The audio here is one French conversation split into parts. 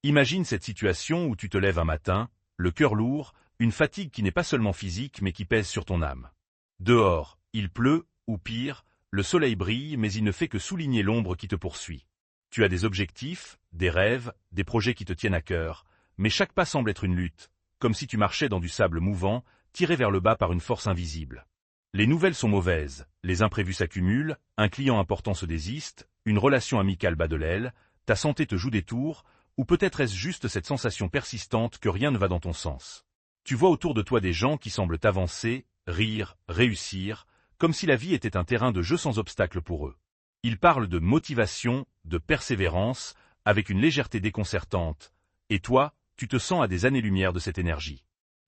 Imagine cette situation où tu te lèves un matin, le cœur lourd, une fatigue qui n'est pas seulement physique mais qui pèse sur ton âme. Dehors, il pleut, ou pire, le soleil brille mais il ne fait que souligner l'ombre qui te poursuit. Tu as des objectifs, des rêves, des projets qui te tiennent à cœur, mais chaque pas semble être une lutte, comme si tu marchais dans du sable mouvant, tiré vers le bas par une force invisible. Les nouvelles sont mauvaises, les imprévus s'accumulent, un client important se désiste, une relation amicale bat de l'aile, ta santé te joue des tours, ou peut-être est-ce juste cette sensation persistante que rien ne va dans ton sens. Tu vois autour de toi des gens qui semblent avancer, rire, réussir, comme si la vie était un terrain de jeu sans obstacle pour eux. Ils parlent de motivation, de persévérance, avec une légèreté déconcertante, et toi, tu te sens à des années-lumière de cette énergie.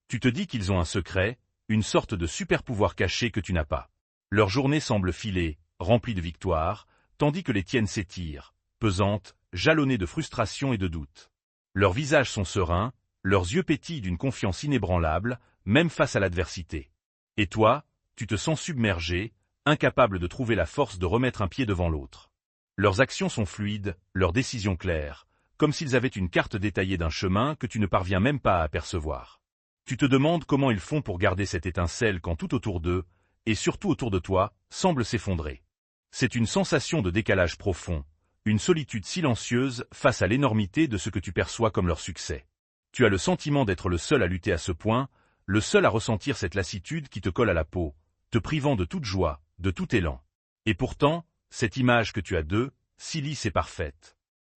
Tu te dis qu'ils ont un secret, une sorte de super-pouvoir caché que tu n'as pas. Leur journée semble filée, remplie de victoires, tandis que les tiennes s'étirent, pesantes, jalonnées de frustration et de doute. Leurs visages sont sereins, leurs yeux pétillent d'une confiance inébranlable, même face à l'adversité. Et toi, tu te sens submergé, incapable de trouver la force de remettre un pied devant l'autre. Leurs actions sont fluides, leurs décisions claires, comme s'ils avaient une carte détaillée d'un chemin que tu ne parviens même pas à apercevoir. Tu te demandes comment ils font pour garder cette étincelle quand tout autour d'eux, et surtout autour de toi, semble s'effondrer. C'est une sensation de décalage profond, une solitude silencieuse face à l'énormité de ce que tu perçois comme leur succès. Tu as le sentiment d'être le seul à lutter à ce point, le seul à ressentir cette lassitude qui te colle à la peau, te privant de toute joie, de tout élan. Et pourtant, cette image que tu as d'eux, si lisse et parfaite,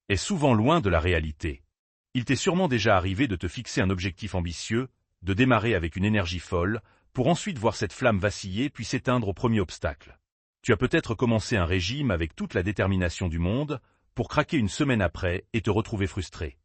est souvent loin de la réalité. Il t'est sûrement déjà arrivé de te fixer un objectif ambitieux, de démarrer avec une énergie folle, pour ensuite voir cette flamme vaciller puis s'éteindre au premier obstacle. Tu as peut-être commencé un régime avec toute la détermination du monde, pour craquer une semaine après et te retrouver frustré.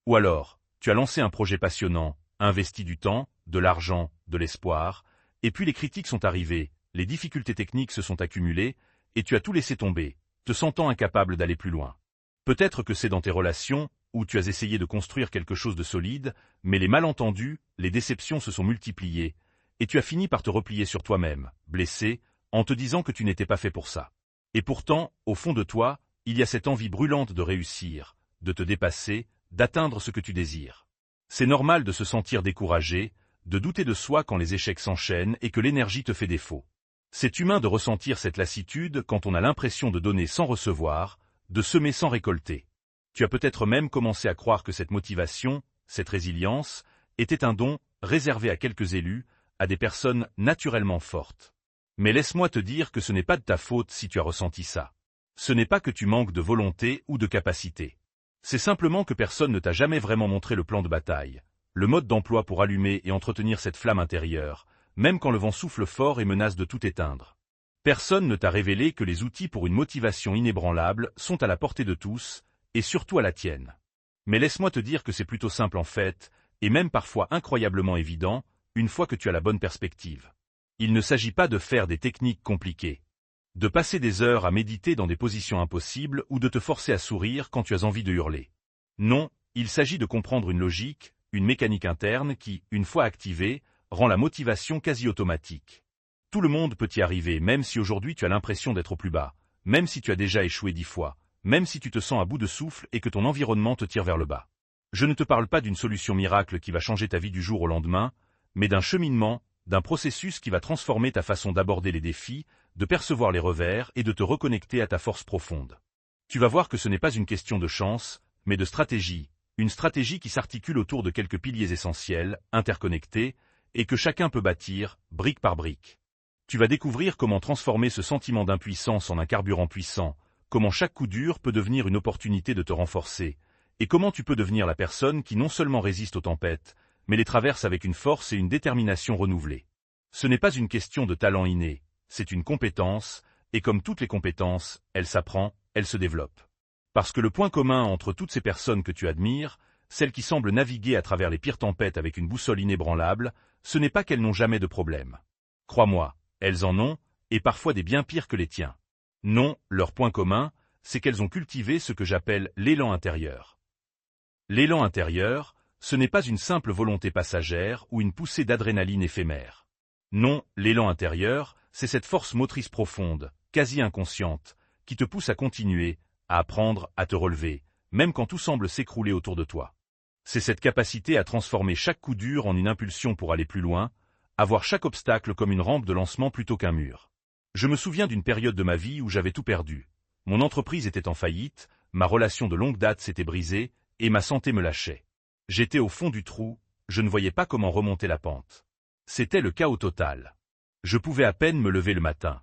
Ou alors, tu as lancé un projet passionnant, investi du temps, de l'argent, de l'espoir, et puis les critiques sont arrivées, les difficultés techniques se sont accumulées, et tu as tout laissé tomber, te sentant incapable d'aller plus loin. Peut-être que c'est dans tes relations, où tu as essayé de construire quelque chose de solide, mais les malentendus, les déceptions se sont multipliés, et tu as fini par te replier sur toi-même, blessé, en te disant que tu n'étais pas fait pour ça. Et pourtant, au fond de toi, il y a cette envie brûlante de réussir, de te dépasser, d'atteindre ce que tu désires. C'est normal de se sentir découragé, de douter de soi quand les échecs s'enchaînent et que l'énergie te fait défaut. C'est humain de ressentir cette lassitude quand on a l'impression de donner sans recevoir, de semer sans récolter. Tu as peut-être même commencé à croire que cette motivation, cette résilience, était un don réservé à quelques élus, à des personnes naturellement fortes. Mais laisse-moi te dire que ce n'est pas de ta faute si tu as ressenti ça. Ce n'est pas que tu manques de volonté ou de capacité. C'est simplement que personne ne t'a jamais vraiment montré le plan de bataille, le mode d'emploi pour allumer et entretenir cette flamme intérieure, même quand le vent souffle fort et menace de tout éteindre. Personne ne t'a révélé que les outils pour une motivation inébranlable sont à la portée de tous, et surtout à la tienne. Mais laisse-moi te dire que c'est plutôt simple en fait, et même parfois incroyablement évident, une fois que tu as la bonne perspective. Il ne s'agit pas de faire des techniques compliquées, de passer des heures à méditer dans des positions impossibles ou de te forcer à sourire quand tu as envie de hurler. Non, il s'agit de comprendre une logique, une mécanique interne qui, une fois activée, rend la motivation quasi automatique. Tout le monde peut y arriver, même si aujourd'hui tu as l'impression d'être au plus bas, même si tu as déjà échoué 10 fois, même si tu te sens à bout de souffle et que ton environnement te tire vers le bas. Je ne te parle pas d'une solution miracle qui va changer ta vie du jour au lendemain, mais d'un cheminement, d'un processus qui va transformer ta façon d'aborder les défis, de percevoir les revers et de te reconnecter à ta force profonde. Tu vas voir que ce n'est pas une question de chance, mais de stratégie, une stratégie qui s'articule autour de quelques piliers essentiels, interconnectés, et que chacun peut bâtir, brique par brique. Tu vas découvrir comment transformer ce sentiment d'impuissance en un carburant puissant, comment chaque coup dur peut devenir une opportunité de te renforcer, et comment tu peux devenir la personne qui non seulement résiste aux tempêtes, mais les traverse avec une force et une détermination renouvelées. Ce n'est pas une question de talent inné, c'est une compétence, et comme toutes les compétences, elle s'apprend, elle se développe. Parce que le point commun entre toutes ces personnes que tu admires, celles qui semblent naviguer à travers les pires tempêtes avec une boussole inébranlable, ce n'est pas qu'elles n'ont jamais de problème. Crois-moi, elles en ont, et parfois des bien pires que les tiens. Non, leur point commun, c'est qu'elles ont cultivé ce que j'appelle l'élan intérieur. L'élan intérieur, ce n'est pas une simple volonté passagère ou une poussée d'adrénaline éphémère. Non, l'élan intérieur, c'est cette force motrice profonde, quasi inconsciente, qui te pousse à continuer, à apprendre, à te relever, même quand tout semble s'écrouler autour de toi. C'est cette capacité à transformer chaque coup dur en une impulsion pour aller plus loin, à voir chaque obstacle comme une rampe de lancement plutôt qu'un mur. Je me souviens d'une période de ma vie où j'avais tout perdu. Mon entreprise était en faillite, ma relation de longue date s'était brisée, et ma santé me lâchait. J'étais au fond du trou, je ne voyais pas comment remonter la pente. C'était le chaos total. Je pouvais à peine me lever le matin.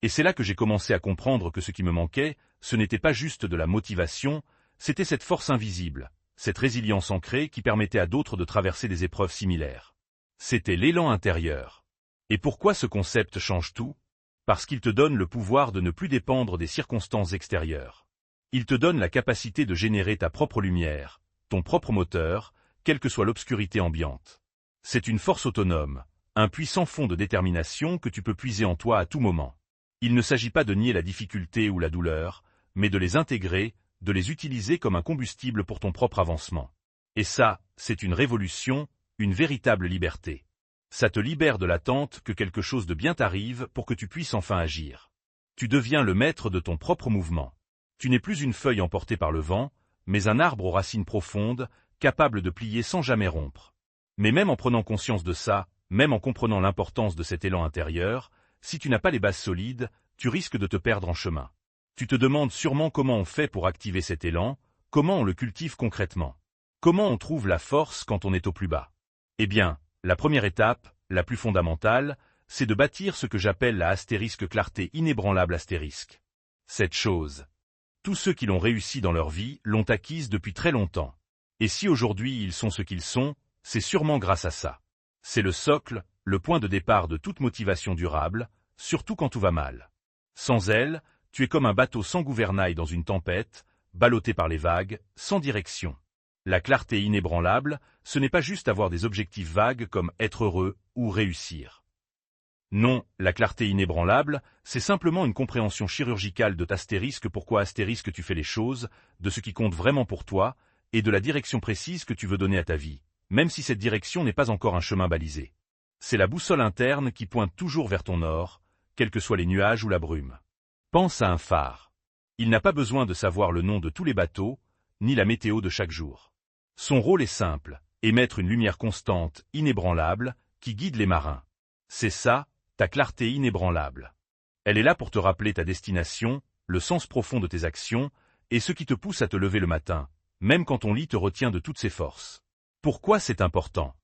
Et c'est là que j'ai commencé à comprendre que ce qui me manquait, ce n'était pas juste de la motivation, c'était cette force invisible, cette résilience ancrée qui permettait à d'autres de traverser des épreuves similaires. C'était l'élan intérieur. Et pourquoi ce concept change tout? Parce qu'il te donne le pouvoir de ne plus dépendre des circonstances extérieures. Il te donne la capacité de générer ta propre lumière, ton propre moteur, quelle que soit l'obscurité ambiante. C'est une force autonome, un puissant fond de détermination que tu peux puiser en toi à tout moment. Il ne s'agit pas de nier la difficulté ou la douleur, mais de les intégrer, de les utiliser comme un combustible pour ton propre avancement. Et ça, c'est une révolution, une véritable liberté. Ça te libère de l'attente que quelque chose de bien t'arrive pour que tu puisses enfin agir. Tu deviens le maître de ton propre mouvement. Tu n'es plus une feuille emportée par le vent, mais un arbre aux racines profondes, capable de plier sans jamais rompre. Mais même en prenant conscience de ça, même en comprenant l'importance de cet élan intérieur, si tu n'as pas les bases solides, tu risques de te perdre en chemin. Tu te demandes sûrement comment on fait pour activer cet élan, comment on le cultive concrètement. Comment on trouve la force quand on est au plus bas. Eh bien, la première étape, la plus fondamentale, c'est de bâtir ce que j'appelle la astérisque clarté inébranlable astérisque. Cette chose. Tous ceux qui l'ont réussi dans leur vie l'ont acquise depuis très longtemps. Et si aujourd'hui ils sont ce qu'ils sont, c'est sûrement grâce à ça. C'est le socle, le point de départ de toute motivation durable, surtout quand tout va mal. Sans elle, tu es comme un bateau sans gouvernail dans une tempête, ballotté par les vagues, sans direction. La clarté inébranlable, ce n'est pas juste avoir des objectifs vagues comme être heureux ou réussir. Non, la clarté inébranlable, c'est simplement une compréhension chirurgicale de t'astérisque pourquoi astérisque tu fais les choses, de ce qui compte vraiment pour toi, et de la direction précise que tu veux donner à ta vie, même si cette direction n'est pas encore un chemin balisé. C'est la boussole interne qui pointe toujours vers ton nord, quels que soient les nuages ou la brume. Pense à un phare. Il n'a pas besoin de savoir le nom de tous les bateaux, ni la météo de chaque jour. Son rôle est simple, émettre une lumière constante, inébranlable, qui guide les marins. C'est ça, ta clarté inébranlable. Elle est là pour te rappeler ta destination, le sens profond de tes actions, et ce qui te pousse à te lever le matin, même quand ton lit te retient de toutes ses forces. Pourquoi c'est important?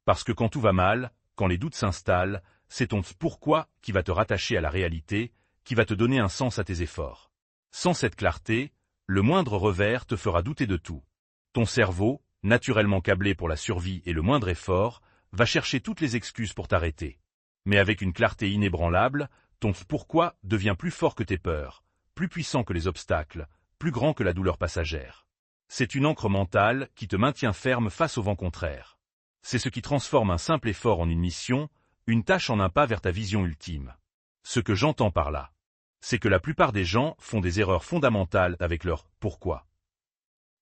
Parce que quand tout va mal, quand les doutes s'installent, c'est ton pourquoi qui va te rattacher à la réalité, qui va te donner un sens à tes efforts. Sans cette clarté, le moindre revers te fera douter de tout. Ton cerveau, naturellement câblé pour la survie et le moindre effort, va chercher toutes les excuses pour t'arrêter. Mais avec une clarté inébranlable, ton pourquoi devient plus fort que tes peurs, plus puissant que les obstacles, plus grand que la douleur passagère. C'est une ancre mentale qui te maintient ferme face au vent contraire. C'est ce qui transforme un simple effort en une mission, une tâche en un pas vers ta vision ultime. Ce que j'entends par là, c'est que la plupart des gens font des erreurs fondamentales avec leur « pourquoi ».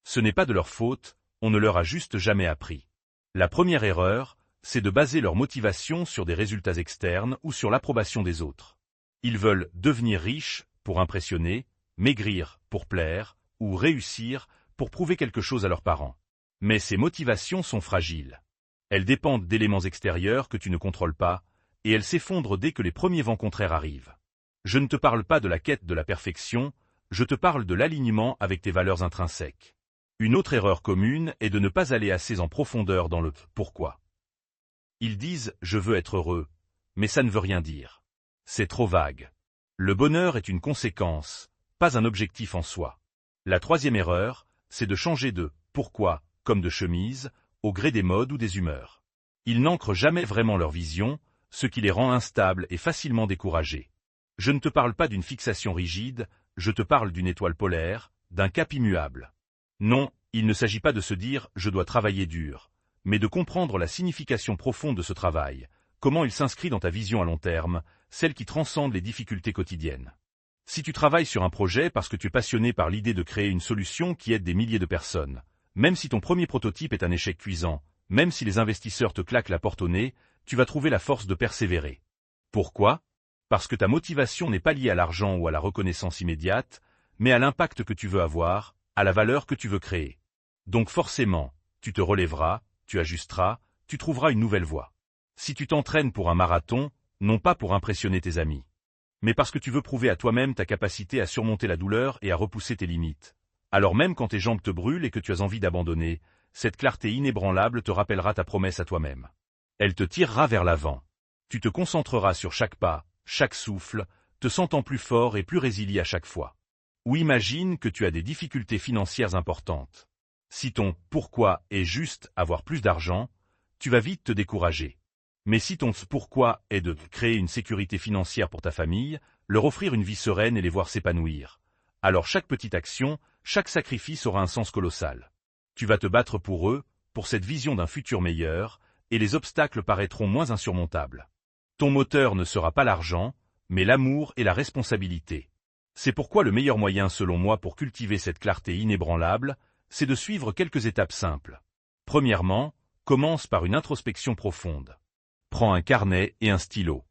Ce n'est pas de leur faute, on ne leur a juste jamais appris. La première erreur, c'est de baser leur motivation sur des résultats externes ou sur l'approbation des autres. Ils veulent devenir riches pour impressionner, maigrir pour plaire, ou réussir pour prouver quelque chose à leurs parents. Mais ces motivations sont fragiles. Elles dépendent d'éléments extérieurs que tu ne contrôles pas, et elles s'effondrent dès que les premiers vents contraires arrivent. Je ne te parle pas de la quête de la perfection, je te parle de l'alignement avec tes valeurs intrinsèques. Une autre erreur commune est de ne pas aller assez en profondeur dans le « pourquoi ». Ils disent « je veux être heureux », mais ça ne veut rien dire. C'est trop vague. Le bonheur est une conséquence, pas un objectif en soi. La troisième erreur, c'est de changer de « pourquoi » comme de chemise, au gré des modes ou des humeurs. Ils n'ancrent jamais vraiment leur vision, ce qui les rend instables et facilement découragés. Je ne te parle pas d'une fixation rigide, je te parle d'une étoile polaire, d'un cap immuable. Non, il ne s'agit pas de se dire « je dois travailler dur », mais de comprendre la signification profonde de ce travail, comment il s'inscrit dans ta vision à long terme, celle qui transcende les difficultés quotidiennes. Si tu travailles sur un projet parce que tu es passionné par l'idée de créer une solution qui aide des milliers de personnes, même si ton premier prototype est un échec cuisant, même si les investisseurs te claquent la porte au nez, tu vas trouver la force de persévérer. Pourquoi? Parce que ta motivation n'est pas liée à l'argent ou à la reconnaissance immédiate, mais à l'impact que tu veux avoir, à la valeur que tu veux créer. Donc forcément, tu te relèveras, tu ajusteras, tu trouveras une nouvelle voie. Si tu t'entraînes pour un marathon, non pas pour impressionner tes amis, mais parce que tu veux prouver à toi-même ta capacité à surmonter la douleur et à repousser tes limites, alors même quand tes jambes te brûlent et que tu as envie d'abandonner, cette clarté inébranlable te rappellera ta promesse à toi-même. Elle te tirera vers l'avant. Tu te concentreras sur chaque pas, chaque souffle, te sentant plus fort et plus résilient à chaque fois. Ou imagine que tu as des difficultés financières importantes. Si ton « pourquoi » est juste avoir plus d'argent, tu vas vite te décourager. Mais si ton « pourquoi » est de créer une sécurité financière pour ta famille, leur offrir une vie sereine et les voir s'épanouir, alors chaque petite action, chaque sacrifice aura un sens colossal. Tu vas te battre pour eux, pour cette vision d'un futur meilleur, et les obstacles paraîtront moins insurmontables. Ton moteur ne sera pas l'argent, mais l'amour et la responsabilité. C'est pourquoi le meilleur moyen selon moi pour cultiver cette clarté inébranlable, c'est de suivre quelques étapes simples. Premièrement, commence par une introspection profonde. Prends un carnet et un stylo.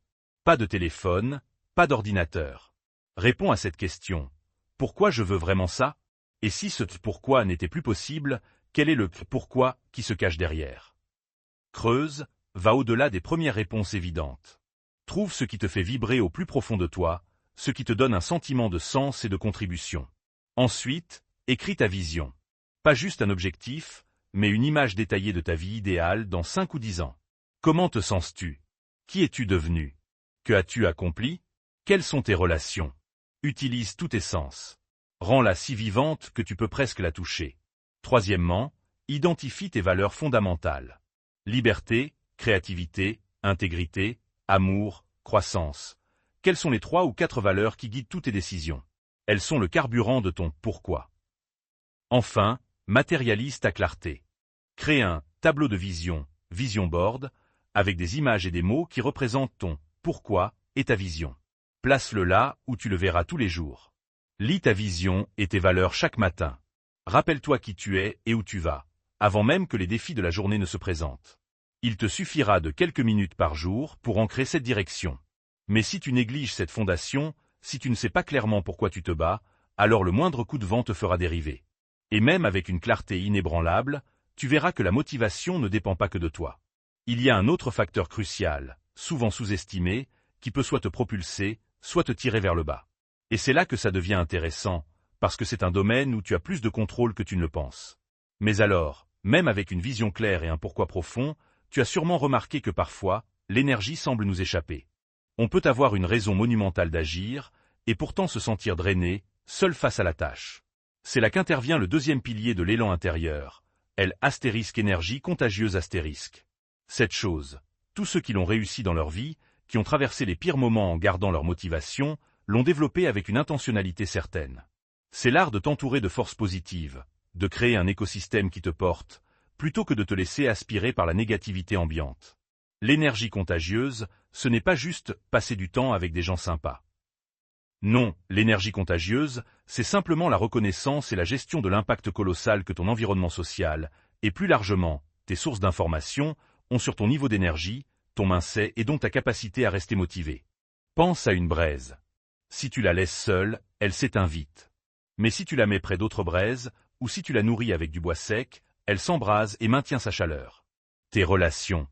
Pas de téléphone, pas d'ordinateur. Réponds à cette question. Pourquoi je veux vraiment ça? Et si ce pourquoi n'était plus possible, quel est le pourquoi qui se cache derrière? Creuse, va au-delà des premières réponses évidentes. Trouve ce qui te fait vibrer au plus profond de toi, ce qui te donne un sentiment de sens et de contribution. Ensuite, écris ta vision. Pas juste un objectif, mais une image détaillée de ta vie idéale dans 5 ou 10 ans. Comment te sens-tu? Qui es-tu devenu? Que as-tu accompli? Quelles sont tes relations? Utilise tous tes sens. Rends-la si vivante que tu peux presque la toucher. Troisièmement, identifie tes valeurs fondamentales. Liberté, créativité, intégrité, amour, croissance. Quelles sont les 3 ou 4 valeurs qui guident toutes tes décisions? Elles sont le carburant de ton « pourquoi ». Enfin, matérialise ta clarté. Crée un tableau de vision, vision board, avec des images et des mots qui représentent ton « pourquoi » et ta vision. Place-le là où tu le verras tous les jours. Lis ta vision et tes valeurs chaque matin. Rappelle-toi qui tu es et où tu vas, avant même que les défis de la journée ne se présentent. Il te suffira de quelques minutes par jour pour ancrer cette direction. Mais si tu négliges cette fondation, si tu ne sais pas clairement pourquoi tu te bats, alors le moindre coup de vent te fera dériver. Et même avec une clarté inébranlable, tu verras que la motivation ne dépend pas que de toi. Il y a un autre facteur crucial, souvent sous-estimé, qui peut soit te propulser, soit te tirer vers le bas. Et c'est là que ça devient intéressant, parce que c'est un domaine où tu as plus de contrôle que tu ne le penses. Mais alors, même avec une vision claire et un pourquoi profond, tu as sûrement remarqué que parfois, l'énergie semble nous échapper. On peut avoir une raison monumentale d'agir, et pourtant se sentir drainé, seul face à la tâche. C'est là qu'intervient le deuxième pilier de l'élan intérieur, énergie contagieuse astérisque. Cette chose, tous ceux qui l'ont réussi dans leur vie, qui ont traversé les pires moments en gardant leur motivation, l'ont développée avec une intentionnalité certaine. C'est l'art de t'entourer de forces positives, de créer un écosystème qui te porte, plutôt que de te laisser aspirer par la négativité ambiante. L'énergie contagieuse, ce n'est pas juste passer du temps avec des gens sympas. Non, l'énergie contagieuse, c'est simplement la reconnaissance et la gestion de l'impact colossal que ton environnement social, et plus largement, tes sources d'information, ont sur ton niveau d'énergie, ton mindset et donc ta capacité à rester motivé. Pense à une braise. Si tu la laisses seule, elle s'éteint vite. Mais si tu la mets près d'autres braises, ou si tu la nourris avec du bois sec, elle s'embrase et maintient sa chaleur. Tes relations.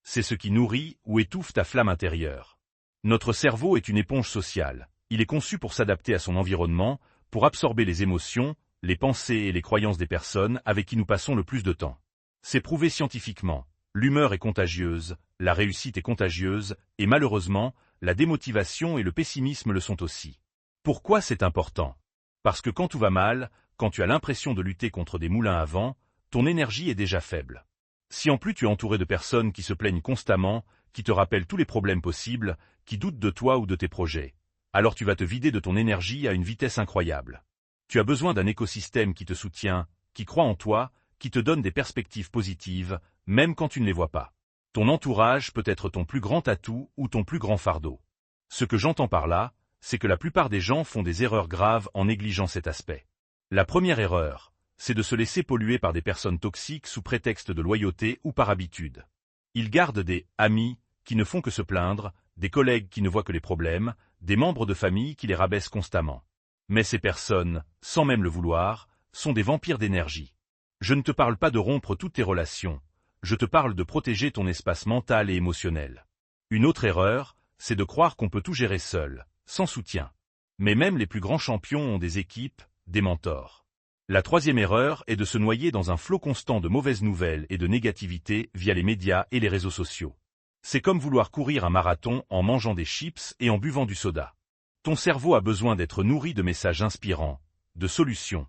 C'est ce qui nourrit ou étouffe ta flamme intérieure. Notre cerveau est une éponge sociale. Il est conçu pour s'adapter à son environnement, pour absorber les émotions, les pensées et les croyances des personnes avec qui nous passons le plus de temps. C'est prouvé scientifiquement. L'humeur est contagieuse, la réussite est contagieuse, et malheureusement, la démotivation et le pessimisme le sont aussi. Pourquoi c'est important? Parce que quand tout va mal, quand tu as l'impression de lutter contre des moulins à vent, ton énergie est déjà faible. Si en plus tu es entouré de personnes qui se plaignent constamment, qui te rappellent tous les problèmes possibles, qui doutent de toi ou de tes projets, alors tu vas te vider de ton énergie à une vitesse incroyable. Tu as besoin d'un écosystème qui te soutient, qui croit en toi, qui te donne des perspectives positives, même quand tu ne les vois pas. Ton entourage peut être ton plus grand atout ou ton plus grand fardeau. Ce que j'entends par là, c'est que la plupart des gens font des erreurs graves en négligeant cet aspect. La première erreur, c'est de se laisser polluer par des personnes toxiques sous prétexte de loyauté ou par habitude. Ils gardent des « amis » qui ne font que se plaindre, des collègues qui ne voient que les problèmes, des membres de famille qui les rabaissent constamment. Mais ces personnes, sans même le vouloir, sont des vampires d'énergie. Je ne te parle pas de rompre toutes tes relations, je te parle de protéger ton espace mental et émotionnel. Une autre erreur, c'est de croire qu'on peut tout gérer seul, sans soutien. Mais même les plus grands champions ont des équipes, des mentors. La troisième erreur est de se noyer dans un flot constant de mauvaises nouvelles et de négativité via les médias et les réseaux sociaux. C'est comme vouloir courir un marathon en mangeant des chips et en buvant du soda. Ton cerveau a besoin d'être nourri de messages inspirants, de solutions,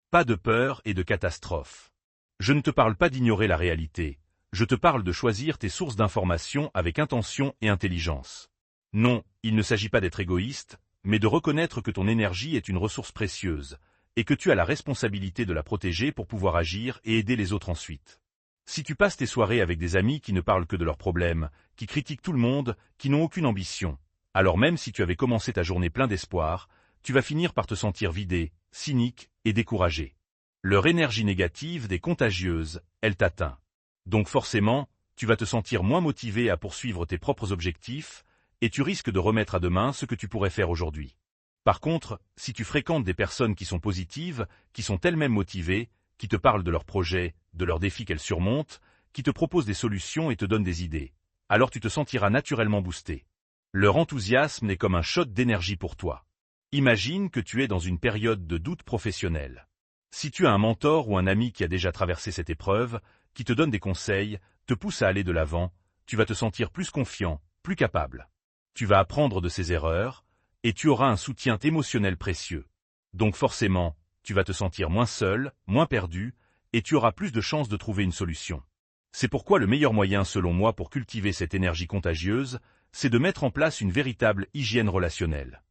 pas de peur et de catastrophes. Je ne te parle pas d'ignorer la réalité, je te parle de choisir tes sources d'informations avec intention et intelligence. Non, il ne s'agit pas d'être égoïste, mais de reconnaître que ton énergie est une ressource précieuse, et que tu as la responsabilité de la protéger pour pouvoir agir et aider les autres ensuite. Si tu passes tes soirées avec des amis qui ne parlent que de leurs problèmes, qui critiquent tout le monde, qui n'ont aucune ambition, alors même si tu avais commencé ta journée plein d'espoir, tu vas finir par te sentir vidé, cynique et découragé. Leur énergie négative est contagieuse, elle t'atteint. Donc forcément, tu vas te sentir moins motivé à poursuivre tes propres objectifs, et tu risques de remettre à demain ce que tu pourrais faire aujourd'hui. Par contre, si tu fréquentes des personnes qui sont positives, qui sont elles-mêmes motivées, qui te parlent de leurs projets, de leurs défis qu'elles surmontent, qui te proposent des solutions et te donnent des idées, alors tu te sentiras naturellement boosté. Leur enthousiasme est comme un shot d'énergie pour toi. Imagine que tu es dans une période de doute professionnel. Si tu as un mentor ou un ami qui a déjà traversé cette épreuve, qui te donne des conseils, te pousse à aller de l'avant, tu vas te sentir plus confiant, plus capable. Tu vas apprendre de ses erreurs, et tu auras un soutien émotionnel précieux. Donc forcément, tu vas te sentir moins seul, moins perdu, et tu auras plus de chances de trouver une solution. C'est pourquoi le meilleur moyen selon moi pour cultiver cette énergie contagieuse, c'est de mettre en place une véritable hygiène relationnelle.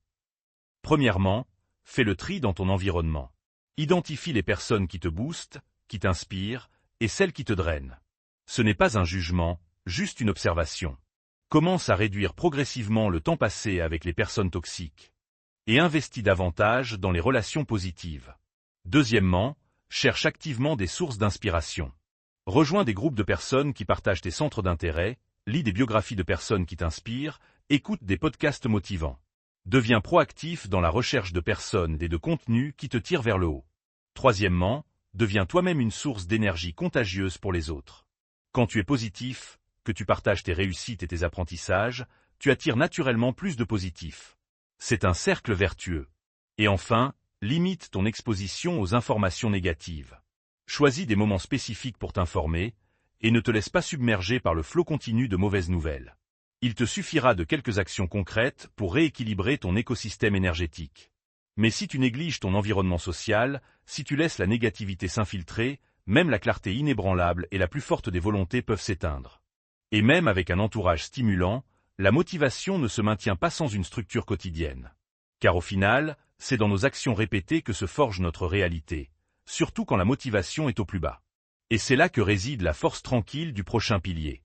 Premièrement, fais le tri dans ton environnement. Identifie les personnes qui te boostent, qui t'inspirent, et celles qui te drainent. Ce n'est pas un jugement, juste une observation. Commence à réduire progressivement le temps passé avec les personnes toxiques. Et investis davantage dans les relations positives. Deuxièmement, cherche activement des sources d'inspiration. Rejoins des groupes de personnes qui partagent tes centres d'intérêt, lis des biographies de personnes qui t'inspirent, écoute des podcasts motivants. Deviens proactif dans la recherche de personnes et de contenus qui te tirent vers le haut. Troisièmement, deviens toi-même une source d'énergie contagieuse pour les autres. Quand tu es positif, que tu partages tes réussites et tes apprentissages, tu attires naturellement plus de positifs. C'est un cercle vertueux. Et enfin, limite ton exposition aux informations négatives. Choisis des moments spécifiques pour t'informer, et ne te laisse pas submerger par le flot continu de mauvaises nouvelles. Il te suffira de quelques actions concrètes pour rééquilibrer ton écosystème énergétique. Mais si tu négliges ton environnement social, si tu laisses la négativité s'infiltrer, même la clarté inébranlable et la plus forte des volontés peuvent s'éteindre. Et même avec un entourage stimulant, la motivation ne se maintient pas sans une structure quotidienne. Car au final, c'est dans nos actions répétées que se forge notre réalité, surtout quand la motivation est au plus bas. Et c'est là que réside la force tranquille du prochain pilier.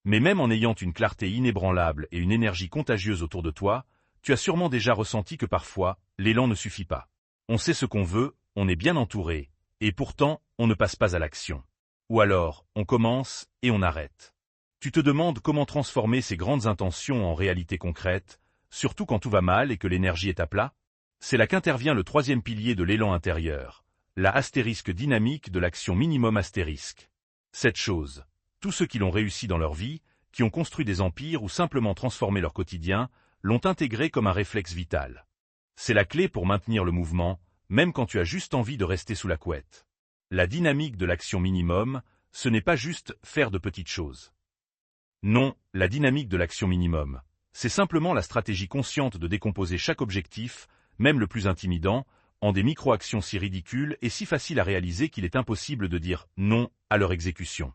Mais même en ayant une clarté inébranlable et une énergie contagieuse autour de toi, tu as sûrement déjà ressenti que parfois, l'élan ne suffit pas. On sait ce qu'on veut, on est bien entouré, et pourtant, on ne passe pas à l'action. Ou alors, on commence, et on arrête. Tu te demandes comment transformer ces grandes intentions en réalité concrète, surtout quand tout va mal et que l'énergie est à plat? C'est là qu'intervient le troisième pilier de l'élan intérieur, la astérisque dynamique de l'action minimum astérisque. Cette chose, tous ceux qui l'ont réussi dans leur vie, qui ont construit des empires ou simplement transformé leur quotidien, l'ont intégré comme un réflexe vital. C'est la clé pour maintenir le mouvement, même quand tu as juste envie de rester sous la couette. La dynamique de l'action minimum, ce n'est pas juste faire de petites choses. Non, la dynamique de l'action minimum, c'est simplement la stratégie consciente de décomposer chaque objectif, même le plus intimidant, en des micro-actions si ridicules et si faciles à réaliser qu'il est impossible de dire non à leur exécution.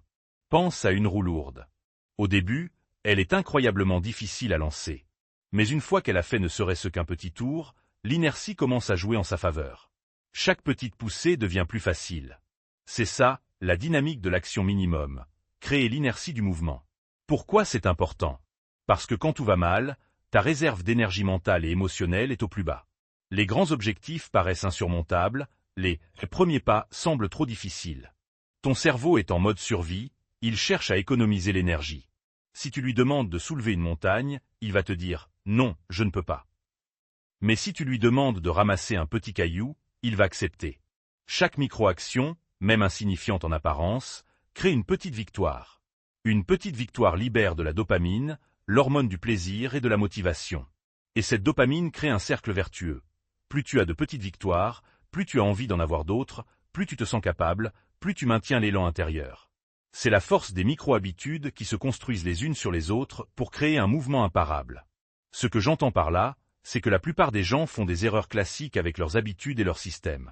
Pense à une roue lourde. Au début, elle est incroyablement difficile à lancer. Mais une fois qu'elle a fait ne serait-ce qu'un petit tour, l'inertie commence à jouer en sa faveur. Chaque petite poussée devient plus facile. C'est ça, la dynamique de l'action minimum, créer l'inertie du mouvement. Pourquoi c'est important? Parce que quand tout va mal, ta réserve d'énergie mentale et émotionnelle est au plus bas. Les grands objectifs paraissent insurmontables, les premiers pas semblent trop difficiles. Ton cerveau est en mode survie, il cherche à économiser l'énergie. Si tu lui demandes de soulever une montagne, il va te dire « Non, je ne peux pas ». Mais si tu lui demandes de ramasser un petit caillou, il va accepter. Chaque micro-action, même insignifiante en apparence, crée une petite victoire. Une petite victoire libère de la dopamine, l'hormone du plaisir et de la motivation. Et cette dopamine crée un cercle vertueux. Plus tu as de petites victoires, plus tu as envie d'en avoir d'autres, plus tu te sens capable, plus tu maintiens l'élan intérieur. C'est la force des micro-habitudes qui se construisent les unes sur les autres pour créer un mouvement imparable. Ce que j'entends par là, c'est que la plupart des gens font des erreurs classiques avec leurs habitudes et leur système.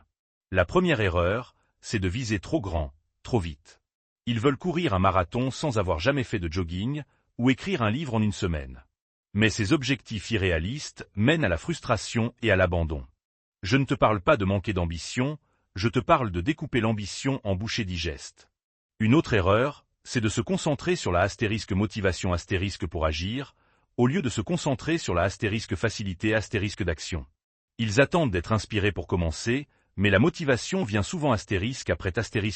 La première erreur, c'est de viser trop grand, trop vite. Ils veulent courir un marathon sans avoir jamais fait de jogging, ou écrire un livre en une semaine. Mais ces objectifs irréalistes mènent à la frustration et à l'abandon. Je ne te parle pas de manquer d'ambition, je te parle de découper l'ambition en bouchées digestes. Une autre erreur, c'est de se concentrer sur la motivation pour agir, au lieu de se concentrer sur la facilité d'action. Ils attendent d'être inspirés pour commencer, mais la motivation vient souvent après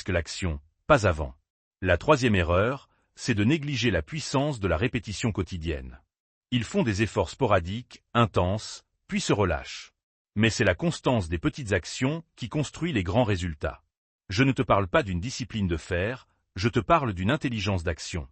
l'action, pas avant. La troisième erreur, c'est de négliger la puissance de la répétition quotidienne. Ils font des efforts sporadiques, intenses, puis se relâchent. Mais c'est la constance des petites actions qui construit les grands résultats. Je ne te parle pas d'une discipline de fer, je te parle d'une intelligence d'action.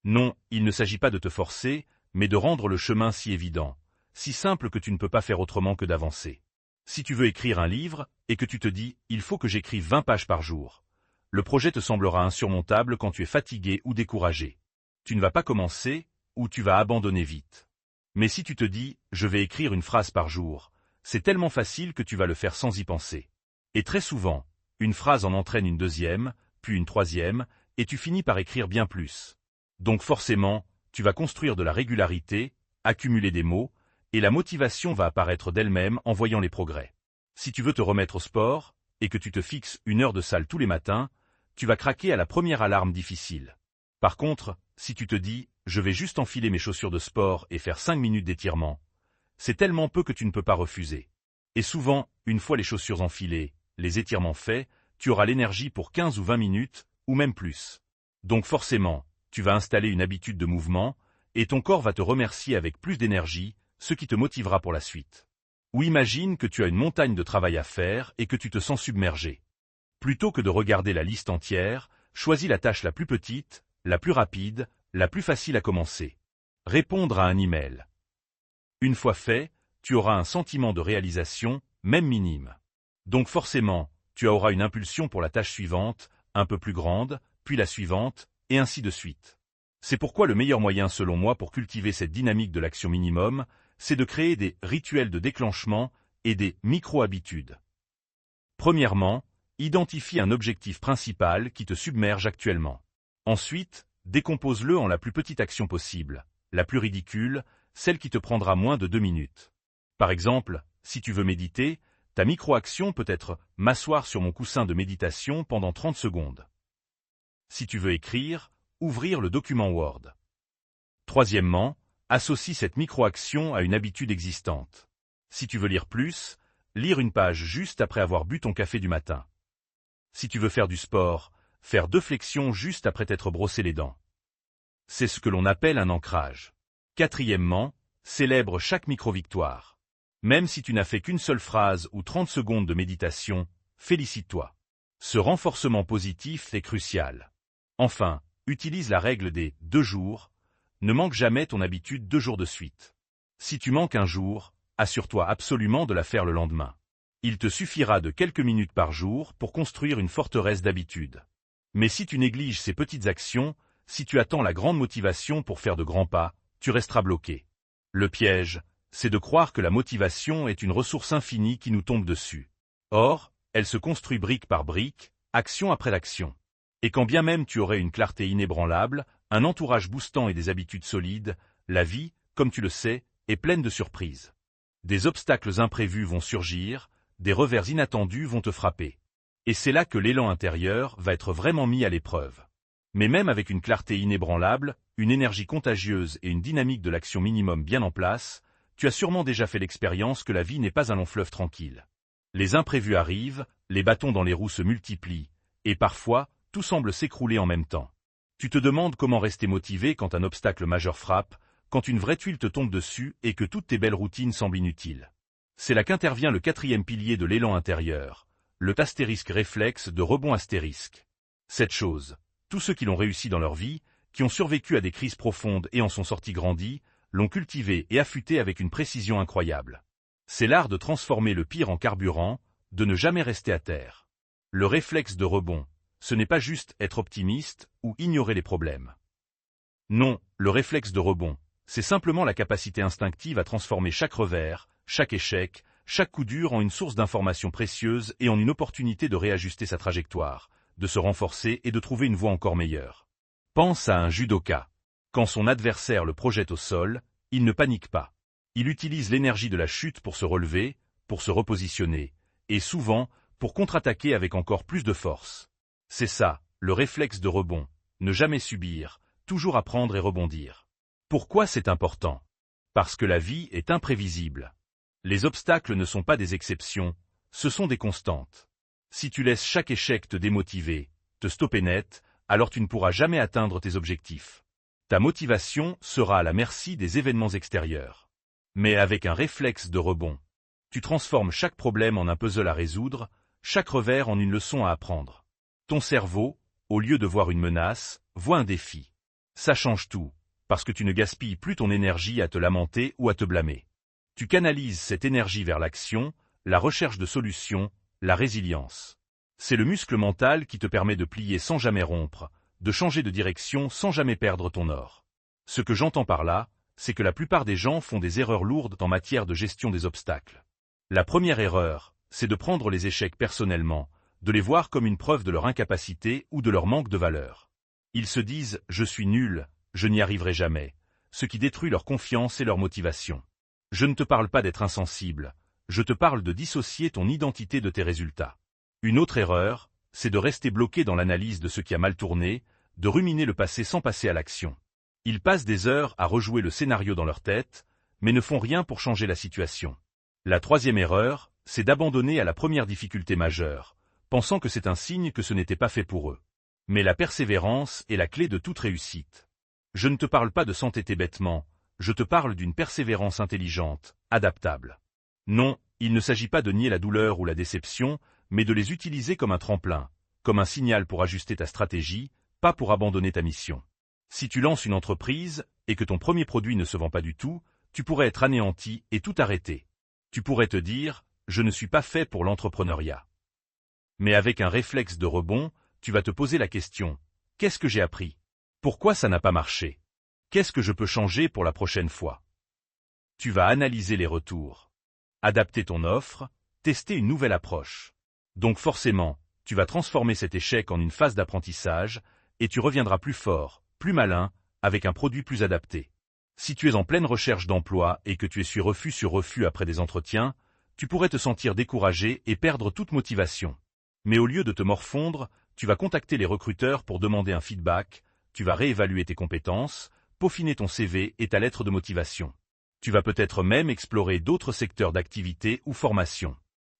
Non, il ne s'agit pas de te forcer, mais de rendre le chemin si évident, si simple que tu ne peux pas faire autrement que d'avancer. Si tu veux écrire un livre, et que tu te dis « il faut que j'écrive 20 pages par jour », le projet te semblera insurmontable quand tu es fatigué ou découragé. Tu ne vas pas commencer, ou tu vas abandonner vite. Mais si tu te dis « je vais écrire une phrase par jour », c'est tellement facile que tu vas le faire sans y penser. Et très souvent, une phrase en entraîne une deuxième, puis une troisième, et tu finis par écrire bien plus. Donc forcément, tu vas construire de la régularité, accumuler des mots, et la motivation va apparaître d'elle-même en voyant les progrès. Si tu veux te remettre au sport, et que tu te fixes 1 heure de salle tous les matins, tu vas craquer à la première alarme difficile. Par contre, si tu te dis « je vais juste enfiler mes chaussures de sport et faire 5 minutes d'étirement », c'est tellement peu que tu ne peux pas refuser. Et souvent, une fois les chaussures enfilées, les étirements faits, tu auras l'énergie pour 15 ou 20 minutes, ou même plus. Donc forcément, tu vas installer une habitude de mouvement, et ton corps va te remercier avec plus d'énergie, ce qui te motivera pour la suite. Ou imagine que tu as une montagne de travail à faire et que tu te sens submergé. Plutôt que de regarder la liste entière, choisis la tâche la plus petite, la plus rapide, la plus facile à commencer. Répondre à un email. Une fois fait, tu auras un sentiment de réalisation, même minime. Donc forcément, tu auras une impulsion pour la tâche suivante, un peu plus grande, puis la suivante, et ainsi de suite. C'est pourquoi le meilleur moyen selon moi pour cultiver cette dynamique de l'action minimum, c'est de créer des rituels de déclenchement et des micro-habitudes. Premièrement, identifie un objectif principal qui te submerge actuellement. Ensuite, décompose-le en la plus petite action possible, la plus ridicule, celle qui te prendra moins de 2 minutes. Par exemple, si tu veux méditer, ta micro-action peut être « m'asseoir sur mon coussin de méditation pendant 30 secondes ». Si tu veux écrire, ouvrir le document Word. Troisièmement, associe cette micro-action à une habitude existante. Si tu veux lire plus, lire une page juste après avoir bu ton café du matin. Si tu veux faire du sport, faire 2 flexions juste après t'être brossé les dents. C'est ce que l'on appelle un ancrage. Quatrièmement, célèbre chaque micro-victoire. Même si tu n'as fait qu'une seule phrase ou 30 secondes de méditation, félicite-toi. Ce renforcement positif est crucial. Enfin, utilise la règle des 2 jours. Ne manque jamais ton habitude 2 jours de suite. Si tu manques un jour, assure-toi absolument de la faire le lendemain. Il te suffira de quelques minutes par jour pour construire une forteresse d'habitudes. Mais si tu négliges ces petites actions, si tu attends la grande motivation pour faire de grands pas, tu resteras bloqué. Le piège, c'est de croire que la motivation est une ressource infinie qui nous tombe dessus. Or, elle se construit brique par brique, action après action. Et quand bien même tu aurais une clarté inébranlable, un entourage boostant et des habitudes solides, la vie, comme tu le sais, est pleine de surprises. Des obstacles imprévus vont surgir, des revers inattendus vont te frapper. Et c'est là que l'élan intérieur va être vraiment mis à l'épreuve. Mais même avec une clarté inébranlable, une énergie contagieuse et une dynamique de l'action minimum bien en place, tu as sûrement déjà fait l'expérience que la vie n'est pas un long fleuve tranquille. Les imprévus arrivent, les bâtons dans les roues se multiplient, et parfois, tout semble s'écrouler en même temps. Tu te demandes comment rester motivé quand un obstacle majeur frappe, quand une vraie tuile te tombe dessus et que toutes tes belles routines semblent inutiles. C'est là qu'intervient le 4e pilier de l'élan intérieur, le astérisque réflexe de rebond astérisque. Cette chose, tous ceux qui l'ont réussi dans leur vie, qui ont survécu à des crises profondes et en sont sortis grandis, l'ont cultivé et affûté avec une précision incroyable. C'est l'art de transformer le pire en carburant, de ne jamais rester à terre. Le réflexe de rebond, ce n'est pas juste être optimiste ou ignorer les problèmes. Non, le réflexe de rebond, c'est simplement la capacité instinctive à transformer chaque revers, chaque échec, chaque coup dur en une source d'informations précieuses et en une opportunité de réajuster sa trajectoire, de se renforcer et de trouver une voie encore meilleure. Pense à un judoka. Quand son adversaire le projette au sol, il ne panique pas. Il utilise l'énergie de la chute pour se relever, pour se repositionner, et souvent, pour contre-attaquer avec encore plus de force. C'est ça, le réflexe de rebond, ne jamais subir, toujours apprendre et rebondir. Pourquoi c'est important? Parce que la vie est imprévisible. Les obstacles ne sont pas des exceptions, ce sont des constantes. Si tu laisses chaque échec te démotiver, te stopper net, alors tu ne pourras jamais atteindre tes objectifs. Ta motivation sera à la merci des événements extérieurs. Mais avec un réflexe de rebond, tu transformes chaque problème en un puzzle à résoudre, chaque revers en une leçon à apprendre. Ton cerveau, au lieu de voir une menace, voit un défi. Ça change tout, parce que tu ne gaspilles plus ton énergie à te lamenter ou à te blâmer. Tu canalises cette énergie vers l'action, la recherche de solutions, la résilience. C'est le muscle mental qui te permet de plier sans jamais rompre, de changer de direction sans jamais perdre ton or. Ce que j'entends par là, c'est que la plupart des gens font des erreurs lourdes en matière de gestion des obstacles. La première erreur, c'est de prendre les échecs personnellement, de les voir comme une preuve de leur incapacité ou de leur manque de valeur. Ils se disent « je suis nul, je n'y arriverai jamais », ce qui détruit leur confiance et leur motivation. Je ne te parle pas d'être insensible, je te parle de dissocier ton identité de tes résultats. Une autre erreur, c'est de rester bloqué dans l'analyse de ce qui a mal tourné, de ruminer le passé sans passer à l'action. Ils passent des heures à rejouer le scénario dans leur tête, mais ne font rien pour changer la situation. La troisième erreur, c'est d'abandonner à la première difficulté majeure, pensant que c'est un signe que ce n'était pas fait pour eux. Mais la persévérance est la clé de toute réussite. Je ne te parle pas de s'entêter bêtement, je te parle d'une persévérance intelligente, adaptable. Non, il ne s'agit pas de nier la douleur ou la déception, mais de les utiliser comme un tremplin, comme un signal pour ajuster ta stratégie, pas pour abandonner ta mission. Si tu lances une entreprise, et que ton premier produit ne se vend pas du tout, tu pourrais être anéanti et tout arrêter. Tu pourrais te dire, je ne suis pas fait pour l'entrepreneuriat. Mais avec un réflexe de rebond, tu vas te poser la question, qu'est-ce que j'ai appris? Pourquoi ça n'a pas marché? Qu'est-ce que je peux changer pour la prochaine fois? Tu vas analyser les retours, adapter ton offre, tester une nouvelle approche. Donc forcément, tu vas transformer cet échec en une phase d'apprentissage, et tu reviendras plus fort, plus malin, avec un produit plus adapté. Si tu es en pleine recherche d'emploi et que tu essuies refus sur refus après des entretiens, tu pourrais te sentir découragé et perdre toute motivation. Mais au lieu de te morfondre, tu vas contacter les recruteurs pour demander un feedback, tu vas réévaluer tes compétences, peaufiner ton CV et ta lettre de motivation. Tu vas peut-être même explorer d'autres secteurs d'activité ou formation.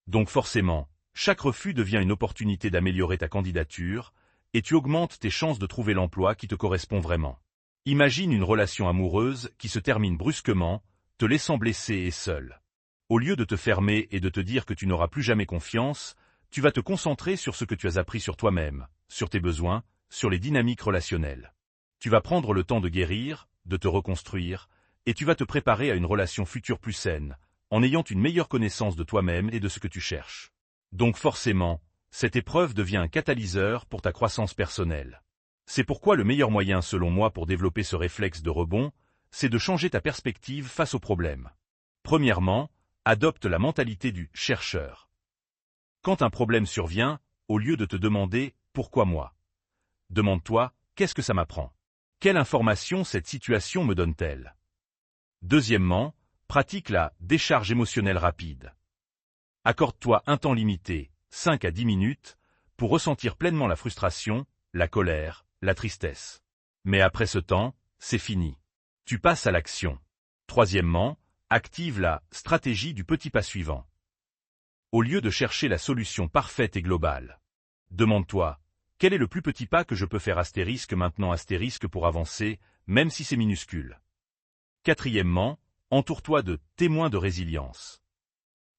Donc forcément, chaque refus devient une opportunité d'améliorer ta candidature, et tu augmentes tes chances de trouver l'emploi qui te correspond vraiment. Imagine une relation amoureuse qui se termine brusquement, te laissant blessé et seul. Au lieu de te fermer et de te dire que tu n'auras plus jamais confiance, tu vas te concentrer sur ce que tu as appris sur toi-même, sur tes besoins, sur les dynamiques relationnelles. Tu vas prendre le temps de guérir, de te reconstruire, et tu vas te préparer à une relation future plus saine, en ayant une meilleure connaissance de toi-même et de ce que tu cherches. Donc forcément, cette épreuve devient un catalyseur pour ta croissance personnelle. C'est pourquoi le meilleur moyen selon moi pour développer ce réflexe de rebond, c'est de changer ta perspective face aux problèmes. Premièrement, adopte la mentalité du chercheur. Quand un problème survient, au lieu de te demander « pourquoi moi ?», demande-toi « qu'est-ce que ça m'apprend ? Quelle information cette situation me donne-t-elle ?» Deuxièmement, pratique la décharge émotionnelle rapide. Accorde-toi un temps limité, 5 à 10 minutes, pour ressentir pleinement la frustration, la colère, la tristesse. Mais après ce temps, c'est fini. Tu passes à l'action. Troisièmement, active la stratégie du petit pas suivant. Au lieu de chercher la solution parfaite et globale, demande-toi, quel est le plus petit pas que je peux faire astérisque maintenant astérisque pour avancer, même si c'est minuscule. Quatrièmement, entoure-toi de témoins de résilience.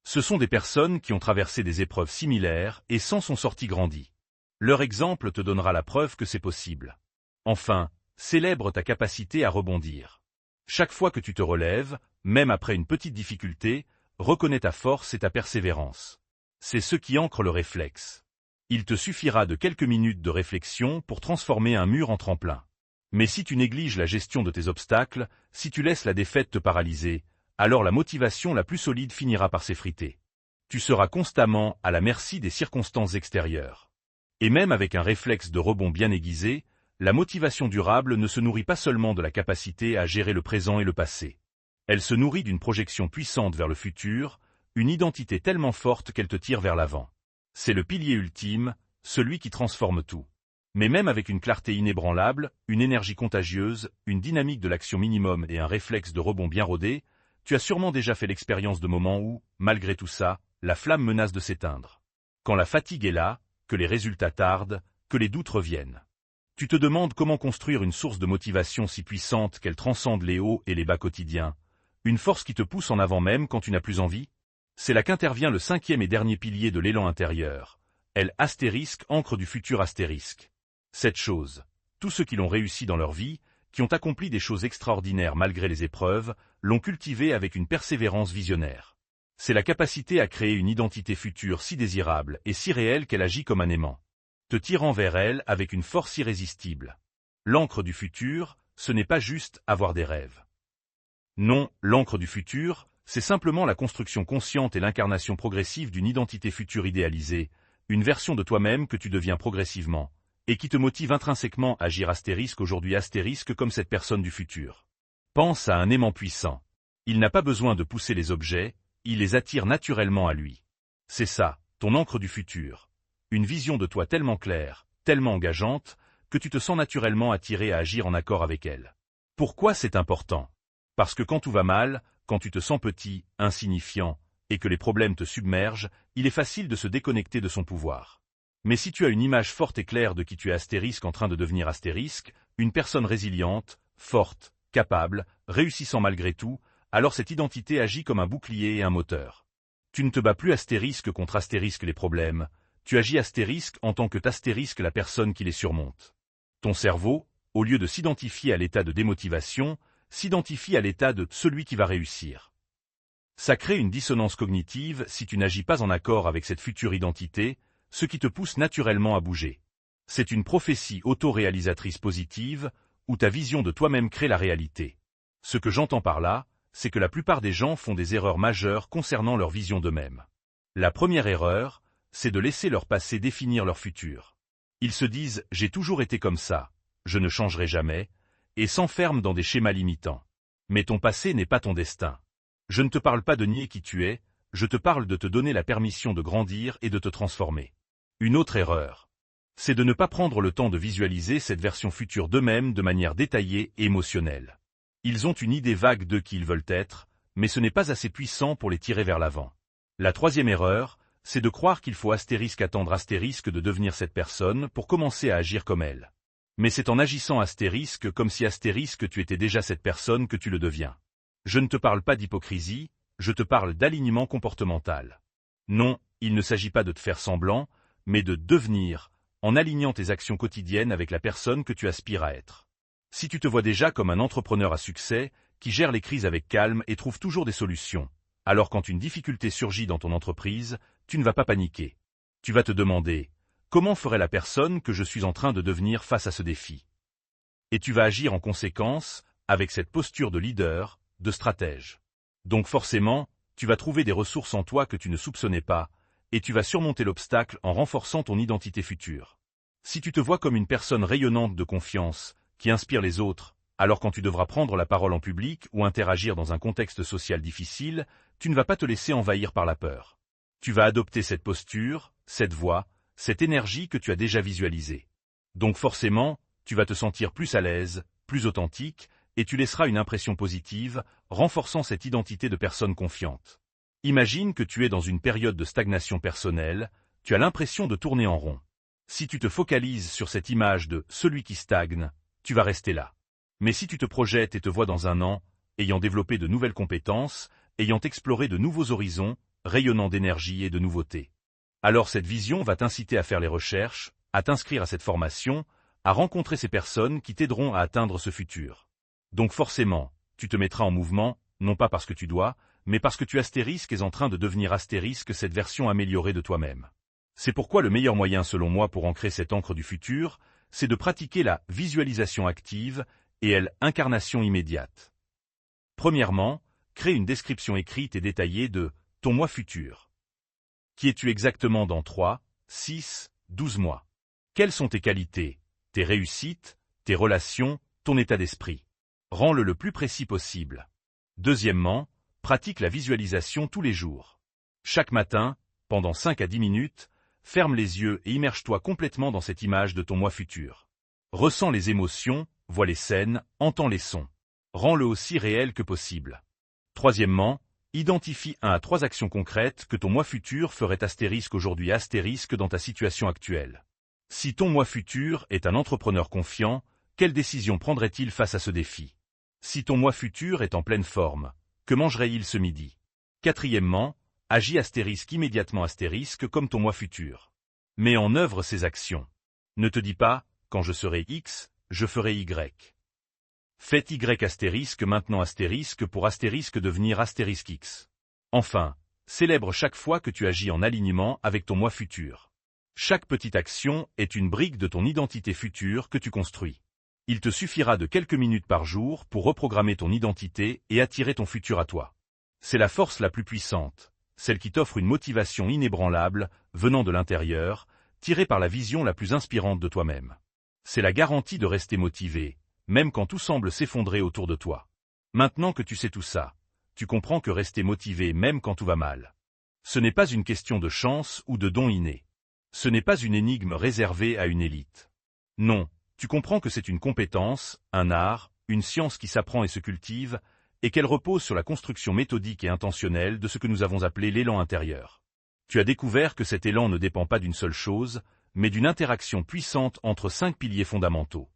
Ce sont des personnes qui ont traversé des épreuves similaires et s'en sont sorties grandies. Leur exemple te donnera la preuve que c'est possible. Enfin, célèbre ta capacité à rebondir. Chaque fois que tu te relèves, même après une petite difficulté, reconnais ta force et ta persévérance. C'est ce qui ancre le réflexe. Il te suffira de quelques minutes de réflexion pour transformer un mur en tremplin. Mais si tu négliges la gestion de tes obstacles, si tu laisses la défaite te paralyser, alors la motivation la plus solide finira par s'effriter. Tu seras constamment à la merci des circonstances extérieures. Et même avec un réflexe de rebond bien aiguisé, la motivation durable ne se nourrit pas seulement de la capacité à gérer le présent et le passé. Elle se nourrit d'une projection puissante vers le futur, une identité tellement forte qu'elle te tire vers l'avant. C'est le pilier ultime, celui qui transforme tout. Mais même avec une clarté inébranlable, une énergie contagieuse, une dynamique de l'action minimum et un réflexe de rebond bien rodé, tu as sûrement déjà fait l'expérience de moments où, malgré tout ça, la flamme menace de s'éteindre. Quand la fatigue est là, que les résultats tardent, que les doutes reviennent. Tu te demandes comment construire une source de motivation si puissante qu'elle transcende les hauts et les bas quotidiens, une force qui te pousse en avant même quand tu n'as plus envie. C'est là qu'intervient le cinquième et dernier pilier de l'élan intérieur. L astérisque ancre du futur astérisque. Cette chose, tous ceux qui l'ont réussi dans leur vie, qui ont accompli des choses extraordinaires malgré les épreuves, l'ont cultivée avec une persévérance visionnaire. C'est la capacité à créer une identité future si désirable et si réelle qu'elle agit comme un aimant, te tirant vers elle avec une force irrésistible. L'encre du futur, ce n'est pas juste avoir des rêves. Non, l'encre du futur, c'est simplement la construction consciente et l'incarnation progressive d'une identité future idéalisée, une version de toi-même que tu deviens progressivement, et qui te motive intrinsèquement à agir astérisque aujourd'hui astérisque comme cette personne du futur. Pense à un aimant puissant. Il n'a pas besoin de pousser les objets, il les attire naturellement à lui. C'est ça, ton encre du futur. Une vision de toi tellement claire, tellement engageante, que tu te sens naturellement attiré à agir en accord avec elle. Pourquoi c'est important? Parce que quand tout va mal, quand tu te sens petit, insignifiant, et que les problèmes te submergent, il est facile de se déconnecter de son pouvoir. Mais si tu as une image forte et claire de qui tu es astérisque en train de devenir astérisque, une personne résiliente, forte, capable, réussissant malgré tout, alors cette identité agit comme un bouclier et un moteur. Tu ne te bats plus astérisque contre astérisque les problèmes, tu agis astérisque en tant que t'astérisque la personne qui les surmonte. Ton cerveau, au lieu de s'identifier à l'état de démotivation, s'identifie à l'état de celui qui va réussir. Ça crée une dissonance cognitive si tu n'agis pas en accord avec cette future identité, ce qui te pousse naturellement à bouger. C'est une prophétie auto-réalisatrice positive, où ta vision de toi-même crée la réalité. Ce que j'entends par là, c'est que la plupart des gens font des erreurs majeures concernant leur vision d'eux-mêmes. La première erreur, c'est de laisser leur passé définir leur futur. Ils se disent « j'ai toujours été comme ça, je ne changerai jamais », et s'enferment dans des schémas limitants. Mais ton passé n'est pas ton destin. Je ne te parle pas de nier qui tu es, je te parle de te donner la permission de grandir et de te transformer. Une autre erreur, c'est de ne pas prendre le temps de visualiser cette version future d'eux-mêmes de manière détaillée et émotionnelle. Ils ont une idée vague de qui ils veulent être, mais ce n'est pas assez puissant pour les tirer vers l'avant. La troisième erreur, c'est de croire qu'il faut attendre astérisque de devenir cette personne pour commencer à agir comme elle. Mais c'est en agissant astérisque comme si astérisque tu étais déjà cette personne que tu le deviens. Je ne te parle pas d'hypocrisie, je te parle d'alignement comportemental. Non, il ne s'agit pas de te faire semblant, mais de devenir, en alignant tes actions quotidiennes avec la personne que tu aspires à être. Si tu te vois déjà comme un entrepreneur à succès, qui gère les crises avec calme et trouve toujours des solutions, alors quand une difficulté surgit dans ton entreprise, tu ne vas pas paniquer. Tu vas te demander, comment ferait la personne que je suis en train de devenir face à ce défi? Et tu vas agir en conséquence, avec cette posture de leader, de stratège. Donc forcément, tu vas trouver des ressources en toi que tu ne soupçonnais pas, et tu vas surmonter l'obstacle en renforçant ton identité future. Si tu te vois comme une personne rayonnante de confiance, qui inspire les autres, alors quand tu devras prendre la parole en public ou interagir dans un contexte social difficile, tu ne vas pas te laisser envahir par la peur. Tu vas adopter cette posture, cette voix, cette énergie que tu as déjà visualisée. Donc forcément, tu vas te sentir plus à l'aise, plus authentique, et tu laisseras une impression positive, renforçant cette identité de personne confiante. Imagine que tu es dans une période de stagnation personnelle, tu as l'impression de tourner en rond. Si tu te focalises sur cette image de « celui qui stagne », tu vas rester là. Mais si tu te projettes et te vois dans un an, ayant développé de nouvelles compétences, ayant exploré de nouveaux horizons, rayonnant d'énergie et de nouveauté. Alors cette vision va t'inciter à faire les recherches, à t'inscrire à cette formation, à rencontrer ces personnes qui t'aideront à atteindre ce futur. Donc forcément, tu te mettras en mouvement, non pas parce que tu dois, mais parce que tu astérisques es en train de devenir astérisque cette version améliorée de toi-même. C'est pourquoi le meilleur moyen selon moi pour ancrer cette encre du futur, c'est de pratiquer la visualisation active et l'incarnation immédiate. Premièrement, crée une description écrite et détaillée de ton moi futur. Qui es-tu exactement dans 3, 6, 12 mois? Quelles sont tes qualités, tes réussites, tes relations, ton état d'esprit? Rends-le le plus précis possible. Deuxièmement, pratique la visualisation tous les jours. Chaque matin, pendant 5 à 10 minutes, ferme les yeux et immerge-toi complètement dans cette image de ton moi futur. Ressens les émotions, vois les scènes, entends les sons. Rends-le aussi réel que possible. Troisièmement, identifie 1 à 3 actions concrètes que ton moi futur ferait astérisque aujourd'hui astérisque dans ta situation actuelle. Si ton moi futur est un entrepreneur confiant, quelle décision prendrait-il face à ce défi? Si ton moi futur est en pleine forme, que mangerait-il ce midi? Quatrièmement, agis astérisque immédiatement astérisque comme ton moi futur. Mets en œuvre ces actions. Ne te dis pas, quand je serai X, je ferai Y. Faites Y astérisque maintenant astérisque pour astérisque devenir astérisque X. Enfin, célèbre chaque fois que tu agis en alignement avec ton moi futur. Chaque petite action est une brique de ton identité future que tu construis. Il te suffira de quelques minutes par jour pour reprogrammer ton identité et attirer ton futur à toi. C'est la force la plus puissante, celle qui t'offre une motivation inébranlable, venant de l'intérieur, tirée par la vision la plus inspirante de toi-même. C'est la garantie de rester motivé, même quand tout semble s'effondrer autour de toi. Maintenant que tu sais tout ça, tu comprends que rester motivé même quand tout va mal. Ce n'est pas une question de chance ou de don inné. Ce n'est pas une énigme réservée à une élite. Non, tu comprends que c'est une compétence, un art, une science qui s'apprend et se cultive, et qu'elle repose sur la construction méthodique et intentionnelle de ce que nous avons appelé l'élan intérieur. Tu as découvert que cet élan ne dépend pas d'une seule chose, mais d'une interaction puissante entre 5 piliers fondamentaux.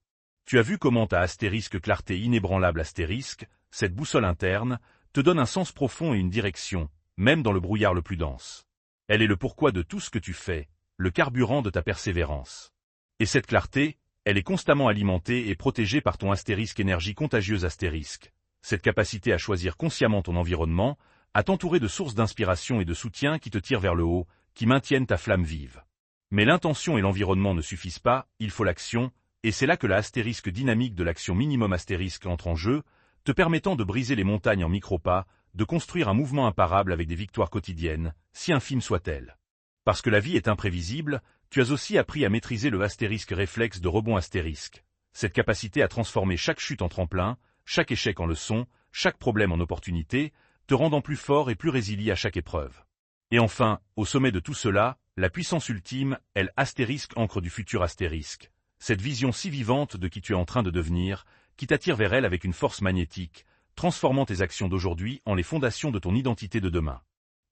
Tu as vu comment ta astérisque clarté inébranlable astérisque, cette boussole interne, te donne un sens profond et une direction, même dans le brouillard le plus dense. Elle est le pourquoi de tout ce que tu fais, le carburant de ta persévérance. Et cette clarté, elle est constamment alimentée et protégée par ton astérisque énergie contagieuse astérisque, cette capacité à choisir consciemment ton environnement, à t'entourer de sources d'inspiration et de soutien qui te tirent vers le haut, qui maintiennent ta flamme vive. Mais l'intention et l'environnement ne suffisent pas, il faut l'action, et c'est là que la astérisque dynamique de l'action minimum astérisque entre en jeu, te permettant de briser les montagnes en micro-pas, de construire un mouvement imparable avec des victoires quotidiennes, si infimes soient-elles. Parce que la vie est imprévisible, tu as aussi appris à maîtriser le astérisque réflexe de rebond astérisque, cette capacité à transformer chaque chute en tremplin, chaque échec en leçon, chaque problème en opportunité, te rendant plus fort et plus résilient à chaque épreuve. Et enfin, au sommet de tout cela, la puissance ultime, elle astérisque encre du futur astérisque, cette vision si vivante de qui tu es en train de devenir, qui t'attire vers elle avec une force magnétique, transformant tes actions d'aujourd'hui en les fondations de ton identité de demain.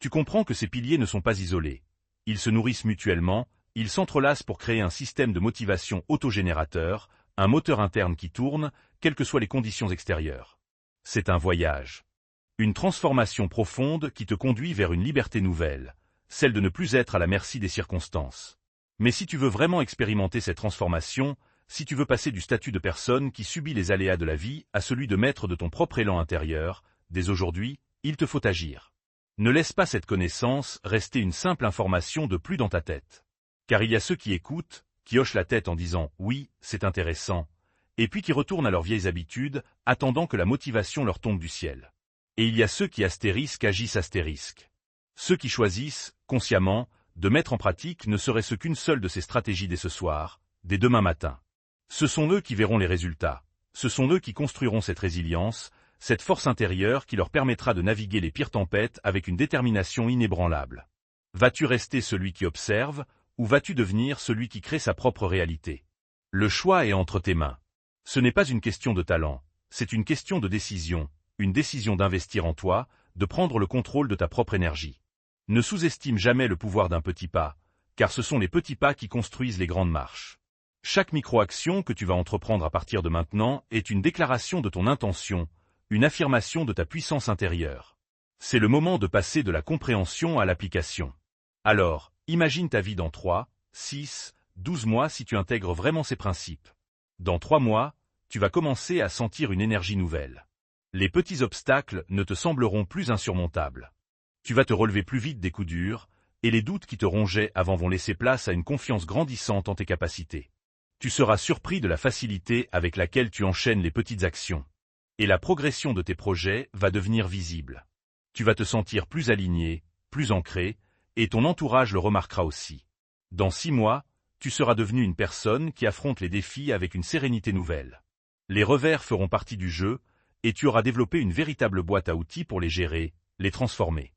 Tu comprends que ces piliers ne sont pas isolés. Ils se nourrissent mutuellement, ils s'entrelacent pour créer un système de motivation autogénérateur, un moteur interne qui tourne, quelles que soient les conditions extérieures. C'est un voyage. Une transformation profonde qui te conduit vers une liberté nouvelle, celle de ne plus être à la merci des circonstances. Mais si tu veux vraiment expérimenter cette transformation, si tu veux passer du statut de personne qui subit les aléas de la vie à celui de maître de ton propre élan intérieur, dès aujourd'hui, il te faut agir. Ne laisse pas cette connaissance rester une simple information de plus dans ta tête. Car il y a ceux qui écoutent, qui hochent la tête en disant « oui, c'est intéressant », et puis qui retournent à leurs vieilles habitudes, attendant que la motivation leur tombe du ciel. Et il y a ceux qui astérisques agissent astérisques. Ceux qui choisissent, consciemment, de mettre en pratique ne serait-ce qu'une seule de ces stratégies dès ce soir, dès demain matin. Ce sont eux qui verront les résultats, ce sont eux qui construiront cette résilience, cette force intérieure qui leur permettra de naviguer les pires tempêtes avec une détermination inébranlable. Vas-tu rester celui qui observe, ou vas-tu devenir celui qui crée sa propre réalité? Le choix est entre tes mains. Ce n'est pas une question de talent, c'est une question de décision, une décision d'investir en toi, de prendre le contrôle de ta propre énergie. Ne sous-estime jamais le pouvoir d'un petit pas, car ce sont les petits pas qui construisent les grandes marches. Chaque micro-action que tu vas entreprendre à partir de maintenant est une déclaration de ton intention, une affirmation de ta puissance intérieure. C'est le moment de passer de la compréhension à l'application. Alors, imagine ta vie dans 3, 6, 12 mois si tu intègres vraiment ces principes. Dans 3 mois, tu vas commencer à sentir une énergie nouvelle. Les petits obstacles ne te sembleront plus insurmontables. Tu vas te relever plus vite des coups durs, et les doutes qui te rongeaient avant vont laisser place à une confiance grandissante en tes capacités. Tu seras surpris de la facilité avec laquelle tu enchaînes les petites actions. Et la progression de tes projets va devenir visible. Tu vas te sentir plus aligné, plus ancré, et ton entourage le remarquera aussi. Dans 6 mois, tu seras devenu une personne qui affronte les défis avec une sérénité nouvelle. Les revers feront partie du jeu, et tu auras développé une véritable boîte à outils pour les gérer, les transformer.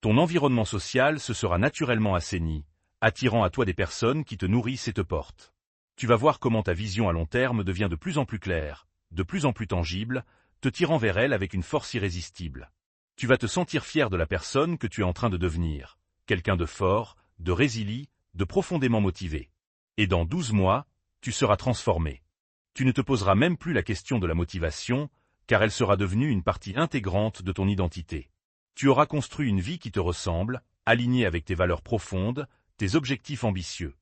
Ton environnement social se sera naturellement assaini, attirant à toi des personnes qui te nourrissent et te portent. Tu vas voir comment ta vision à long terme devient de plus en plus claire, de plus en plus tangible, te tirant vers elle avec une force irrésistible. Tu vas te sentir fier de la personne que tu es en train de devenir, quelqu'un de fort, de résilient, de profondément motivé. Et dans 12 mois, tu seras transformé. Tu ne te poseras même plus la question de la motivation, car elle sera devenue une partie intégrante de ton identité. Tu auras construit une vie qui te ressemble, alignée avec tes valeurs profondes, tes objectifs ambitieux.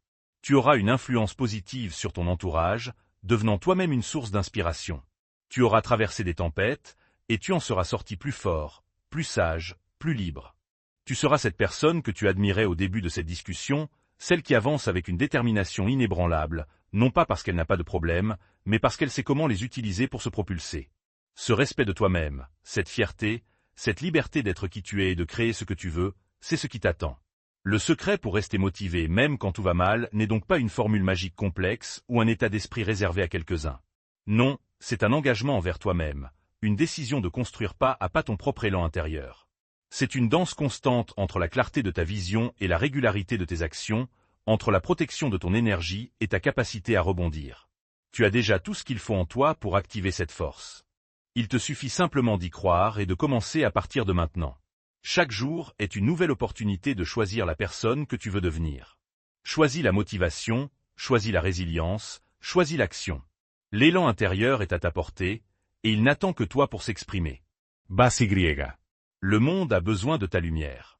Tu auras une influence positive sur ton entourage, devenant toi-même une source d'inspiration. Tu auras traversé des tempêtes, et tu en seras sorti plus fort, plus sage, plus libre. Tu seras cette personne que tu admirais au début de cette discussion, celle qui avance avec une détermination inébranlable, non pas parce qu'elle n'a pas de problème, mais parce qu'elle sait comment les utiliser pour se propulser. Ce respect de toi-même, cette fierté, cette liberté d'être qui tu es et de créer ce que tu veux, c'est ce qui t'attend. Le secret pour rester motivé même quand tout va mal n'est donc pas une formule magique complexe ou un état d'esprit réservé à quelques-uns. Non, c'est un engagement envers toi-même, une décision de construire pas à pas ton propre élan intérieur. C'est une danse constante entre la clarté de ta vision et la régularité de tes actions, entre la protection de ton énergie et ta capacité à rebondir. Tu as déjà tout ce qu'il faut en toi pour activer cette force. Il te suffit simplement d'y croire et de commencer à partir de maintenant. Chaque jour est une nouvelle opportunité de choisir la personne que tu veux devenir. Choisis la motivation, choisis la résilience, choisis l'action. L'élan intérieur est à ta portée, et il n'attend que toi pour s'exprimer. Base griega. Le monde a besoin de ta lumière.